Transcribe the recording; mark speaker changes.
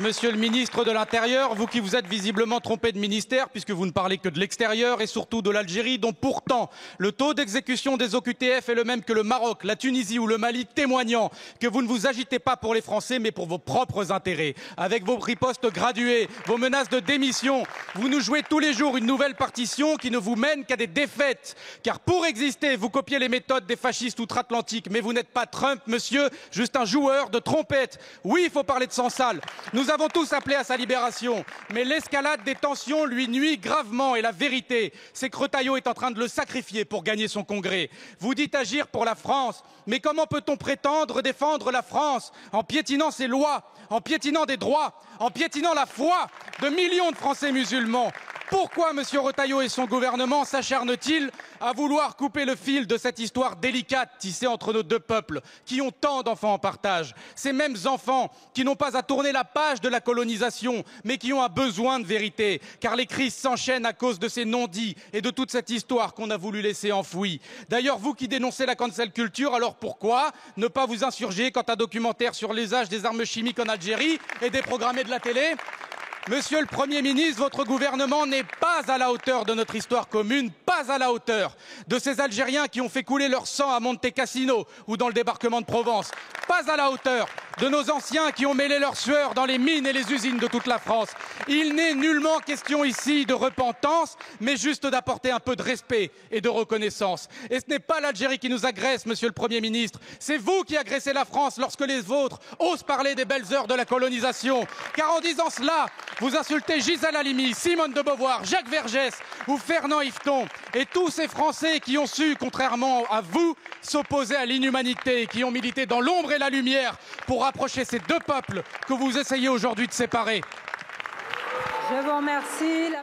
Speaker 1: Monsieur le ministre de l'Intérieur, vous qui vous êtes visiblement trompé de ministère, puisque vous ne parlez que de l'extérieur et surtout de l'Algérie, dont pourtant le taux d'exécution des OQTF est le même que le Maroc, la Tunisie ou le Mali, témoignant que vous ne vous agitez pas pour les Français, mais pour vos propres intérêts. Avec vos ripostes graduées, vos menaces de démission, vous nous jouez tous les jours une nouvelle partition qui ne vous mène qu'à des défaites. Car pour exister, vous copiez les méthodes des fascistes outre-Atlantique, mais vous n'êtes pas Trump, monsieur, juste un joueur de trompette. Oui, il faut parler de sang sale. Nous avons tous appelé à sa libération, mais l'escalade des tensions lui nuit gravement. Et la vérité, c'est que Retailleau est en train de le sacrifier pour gagner son congrès. Vous dites agir pour la France, mais comment peut-on prétendre défendre la France en piétinant ses lois, en piétinant des droits, en piétinant la foi de millions de Français musulmans? Pourquoi M. Retailleau et son gouvernement s'acharnent-ils à vouloir couper le fil de cette histoire délicate tissée entre nos deux peuples qui ont tant d'enfants en partage? Ces mêmes enfants qui n'ont pas à tourner la page de la colonisation, mais qui ont un besoin de vérité, car les crises s'enchaînent à cause de ces non-dits et de toute cette histoire qu'on a voulu laisser enfouie. D'ailleurs, vous qui dénoncez la cancel culture, alors pourquoi ne pas vous insurger quand un documentaire sur l'usage des armes chimiques en Algérie est déprogrammé de la télé? Monsieur le Premier ministre, votre gouvernement n'est pas à la hauteur de notre histoire commune, pas à la hauteur de ces Algériens qui ont fait couler leur sang à Monte Cassino ou dans le débarquement de Provence, pas à la hauteur de nos anciens qui ont mêlé leur sueur dans les mines et les usines de toute la France. Il n'est nullement question ici de repentance, mais juste d'apporter un peu de respect et de reconnaissance. Et ce n'est pas l'Algérie qui nous agresse, monsieur le Premier ministre, c'est vous qui agressez la France lorsque les vôtres osent parler des belles heures de la colonisation. Car en disant cela, vous insultez Gisèle Halimi, Simone de Beauvoir, Jacques Vergès ou Fernand Yveton et tous ces Français qui ont su, contrairement à vous, s'opposer à l'inhumanité, qui ont milité dans l'ombre et la lumière pour rapprocher ces deux peuples que vous essayez aujourd'hui de séparer.
Speaker 2: Je vous remercie.